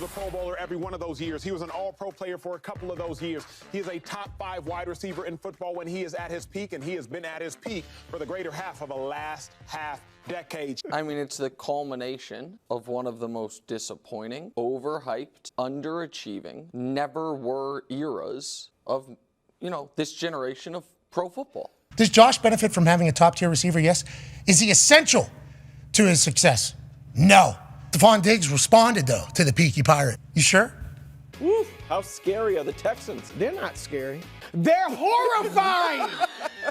a Pro Bowler every one of those years. He was an all-pro player for a couple of those years. He is a top 5 wide receiver in football when he is at his peak, and he has been at his peak for the greater half of the last half decade. I mean, it's the culmination of one of the most disappointing, overhyped, underachieving, never were eras of, this generation of pro football. Does Josh benefit from having a top-tier receiver? Yes. Is he essential to his success? No. Stefon Diggs responded, though, to the peaky pirate. You sure? Woo, how scary are the Texans? They're not scary. They're horrifying!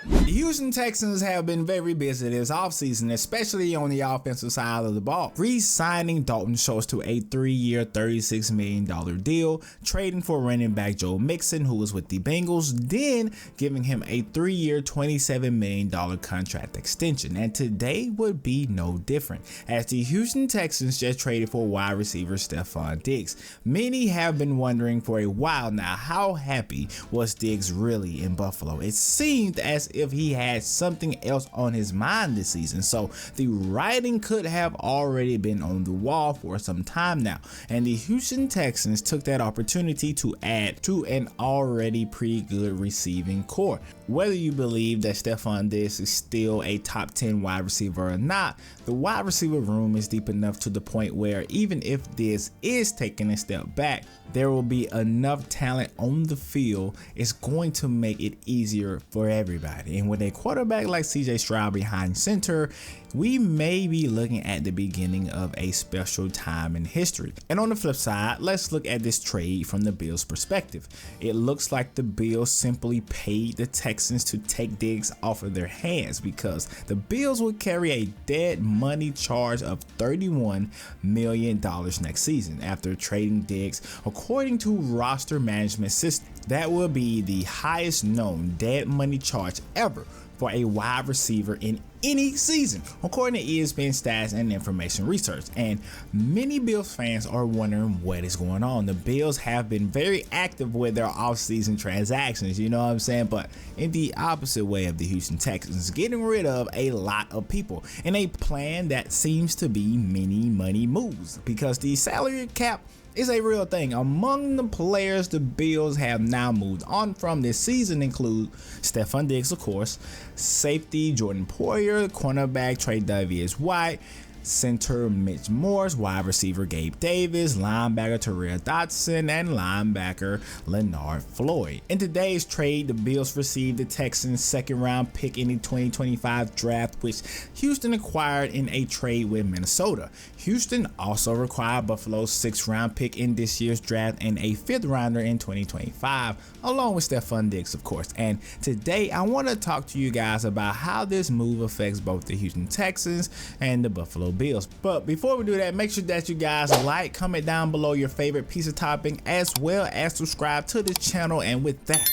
The Houston Texans have been very busy this offseason, especially on the offensive side of the ball. Re-signing Dalton Schultz to a 3-year, $36 million deal, trading for running back Joe Mixon, who was with the Bengals, then giving him a 3-year, $27 million contract extension. And today would be no different, as the Houston Texans just traded for wide receiver Stefon Diggs. Many have been wondering for a while now, how happy was Diggs really in Buffalo? It seemed as if he had something else on his mind this season, so the writing could have already been on the wall for some time now, and the Houston Texans took that opportunity to add to an already pretty good receiving core. Whether you believe that Stefon Diggs is still a top 10 wide receiver or not, the wide receiver room is deep enough to the point where even if Diggs is taking a step back, there will be enough talent on the field. It's going to make it easier for everybody. And with a quarterback like Shroud behind center, we may be looking at the beginning of a special time in history. And on the flip side, let's look at this trade from the Bills' perspective. It looks like the Bills simply paid the Texans to take Diggs off of their hands, because the Bills will carry a dead money charge of $31 million next season after trading Diggs. According to roster management system, that will be the highest known dead money charge ever for a wide receiver in any season, according to ESPN stats and information research. And many Bills fans are wondering what is going on. The Bills have been very active with their offseason transactions, you know what I'm saying, but in the opposite way of the Houston Texans, getting rid of a lot of people in a plan that seems to be many money moves, because the salary cap is a real thing. Among the players the Bills have now moved on from this season include Stefon Diggs, of course, safety Jordan Poyer, cornerback Tre'Davious White, center Mitch Morse, wide receiver Gabe Davis, linebacker Terrell Dotson, and linebacker Leonard Floyd. In today's trade, the Bills received the Texans' second-round pick in the 2025 draft, which Houston acquired in a trade with Minnesota. Houston also acquired Buffalo's 6th-round pick in this year's draft and a 5th-rounder in 2025, along with Stefon Diggs, of course. And today, I want to talk to you guys about how this move affects both the Houston Texans and the Buffalo Bills. But before we do that, make sure that you guys like, comment down below your favorite pizza topping, as well as subscribe to this channel. And with that,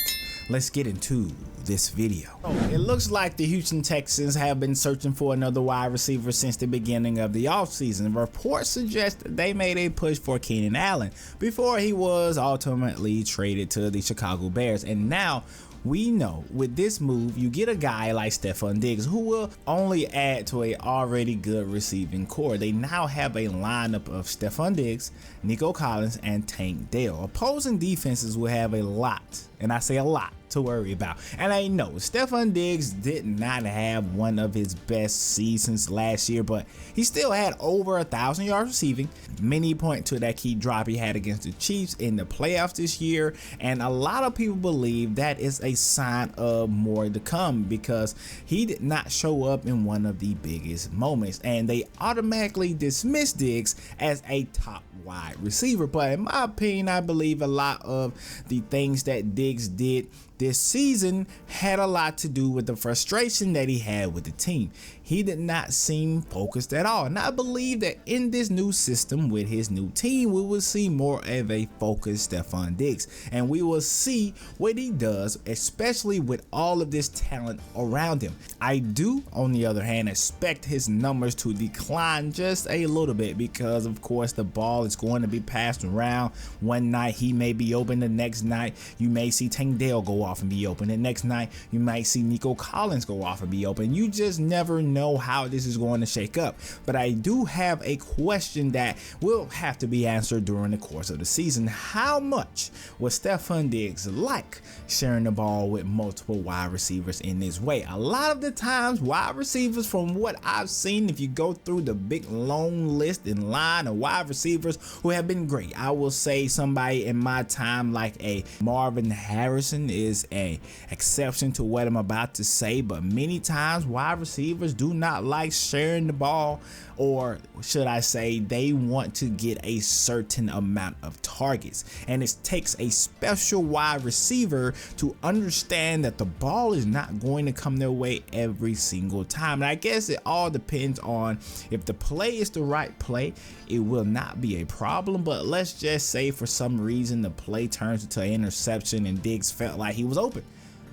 let's get into this video. It looks like the Houston Texans have been searching for another wide receiver since the beginning of the offseason. Reports suggest that they made a push for Keenan Allen before he was ultimately traded to the Chicago Bears, and now we know with this move you get a guy like Stefon Diggs, who will only add to a already good receiving core. They now have a lineup of Stefon Diggs, Nico Collins, and Tank Dell. Opposing defenses will have a lot, and I say a lot, to worry about. And I know Stefon Diggs did not have one of his best seasons last year, but he still had over 1,000 yards receiving. Many point to that key drop he had against the Chiefs in the playoffs this year, and a lot of people believe that is a sign of more to come, because he did not show up in one of the biggest moments, and they automatically dismissed Diggs as a top wide receiver. But in my opinion, I believe a lot of the things that Diggs did this season had a lot to do with the frustration that he had with the team. He did not seem focused at all, and I believe that in this new system with his new team, we will see more of a focused Stefon Diggs, and we will see what he does, especially with all of this talent around him. I do, on the other hand, expect his numbers to decline just a little bit, because of course the ball is going to be passed around. One night he may be open, the next night you may see Tank Dell go off and be open, the next night you might see Nico Collins go off and be open. You just never know know how this is going to shake up. But I do have a question that will have to be answered during the course of the season. How much would Stefon Diggs like sharing the ball with multiple wide receivers in this way? A lot of the times, wide receivers, from what I've seen, if you go through the big long list in line of wide receivers who have been great, I will say somebody in my time like a Marvin Harrison is a exception to what I'm about to say, but many times wide receivers do not like sharing the ball, or should I say they want to get a certain amount of targets, and it takes a special wide receiver to understand that the ball is not going to come their way every single time. And I guess it all depends on if the play is the right play, it will not be a problem. But let's just say for some reason the play turns into an interception and Diggs felt like he was open.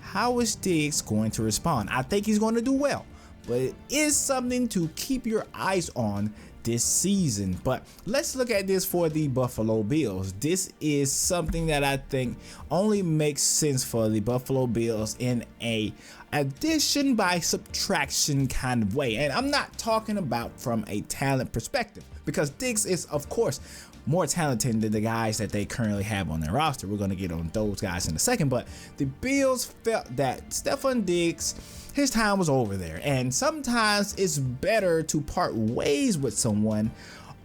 How is Diggs going to respond? I think he's going to do well, but it is something to keep your eyes on this season. But let's look at this for the Buffalo Bills. This is something that I think only makes sense for the Buffalo Bills in a addition by subtraction kind of way. And I'm not talking about from a talent perspective, because Diggs is, of course, more talented than the guys that they currently have on their roster. We're going to get on those guys in a second, but the Bills felt that Stefon Diggs, his time was over there, and sometimes it's better to part ways with someone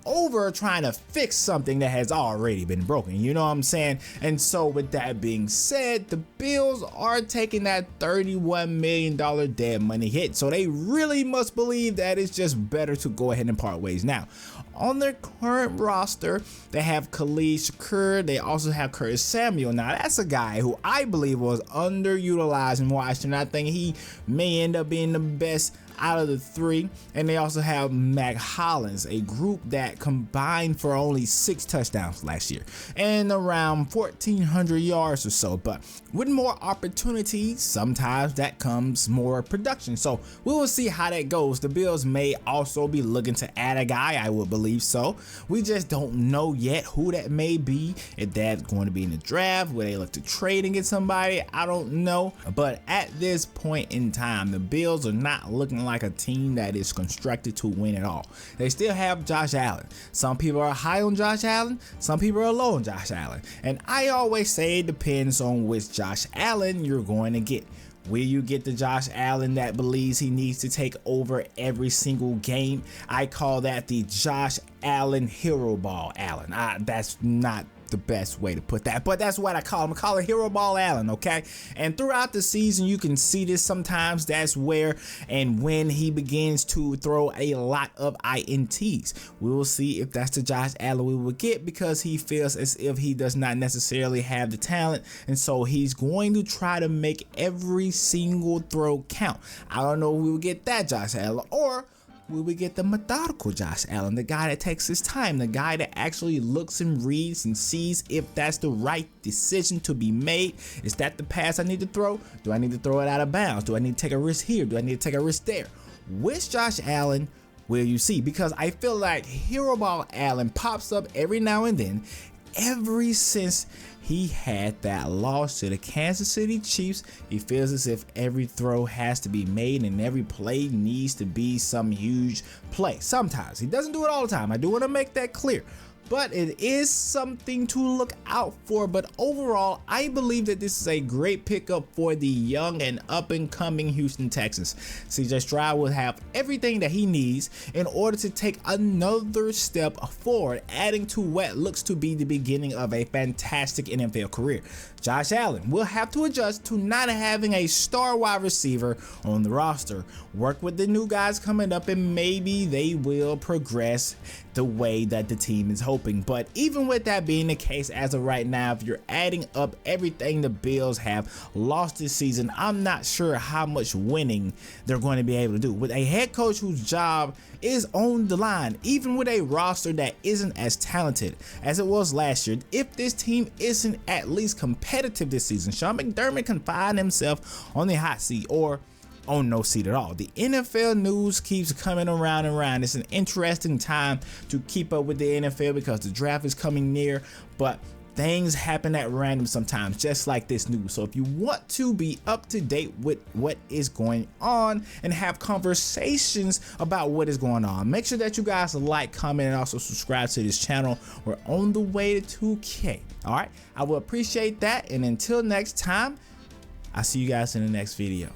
over trying to fix something that has already been broken, you know what I'm saying? And so with that being said, the Bills are taking that $31 million dead money hit, so they really must believe that it's just better to go ahead and part ways. Now, on their current roster, they have Khalid Shakur. They also have Curtis Samuel. Now, that's a guy who I believe was underutilized in Washington. I think he may end up being the best out of the three. And they also have Mac Hollins, a group that combined for only 6 touchdowns last year and around 1,400 yards or so. But with more opportunities, sometimes that comes more production. So we will see how that goes. The Bills may also be looking to add a guy, I would believe so. We just don't know yet who that may be. If that's going to be in the draft, will they look to trade and get somebody? I don't know. But at this point in time, the Bills are not looking like a team that is constructed to win at all. They still have Josh Allen. Some people are high on Josh Allen, some people are low on Josh Allen. And I always say it depends on which Josh Allen you're going to get. Will you get the Josh Allen that believes he needs to take over every single game? I call that the Josh Allen hero ball Allen. That's not the best way to put that, but that's what I call him. I call it hero ball Allen, okay? And throughout the season, you can see this sometimes. That's where and when he begins to throw a lot of INTs. We will see if that's the Josh Allen we will get, because he feels as if he does not necessarily have the talent, and so he's going to try to make every single throw count. I don't know if we will get that Josh Allen, or will we get the methodical Josh Allen, the guy that takes his time, the guy that actually looks and reads and sees if that's the right decision to be made? Is that the pass I need to throw? Do I need to throw it out of bounds? Do I need to take a risk here? Do I need to take a risk there? Which Josh Allen will you see? Because I feel like hero ball Allen pops up every now and then. Ever since he had that loss to the Kansas City Chiefs, he feels as if every throw has to be made and every play needs to be some huge play. Sometimes he doesn't do it all the time. I do want to make that clear. But it is something to look out for. But overall, I believe that this is a great pickup for the young and up-and-coming Houston Texans. CJ Shroud will have everything that he needs in order to take another step forward, adding to what looks to be the beginning of a fantastic NFL career. Josh Allen will have to adjust to not having a star wide receiver on the roster. Work with the new guys coming up, and maybe they will progress the way that the team is hoping. But even with that being the case, as of right now, if you're adding up everything the Bills have lost this season, I'm not sure how much winning they're going to be able to do. With a head coach whose job is on the line, even with a roster that isn't as talented as it was last year, if this team isn't at least competitive this season, Sean McDermott can find himself on the hot seat or on no seat at all. The NFL news keeps coming around and around. It's an interesting time to keep up with the NFL because the draft is coming near, but things happen at random sometimes, just like this news. So if you want to be up to date with what is going on and have conversations about what is going on, make sure that you guys like, comment, and also subscribe to this channel. We're on the way to 2K. All right, I will appreciate that. And until next time, I'll see you guys in the next video.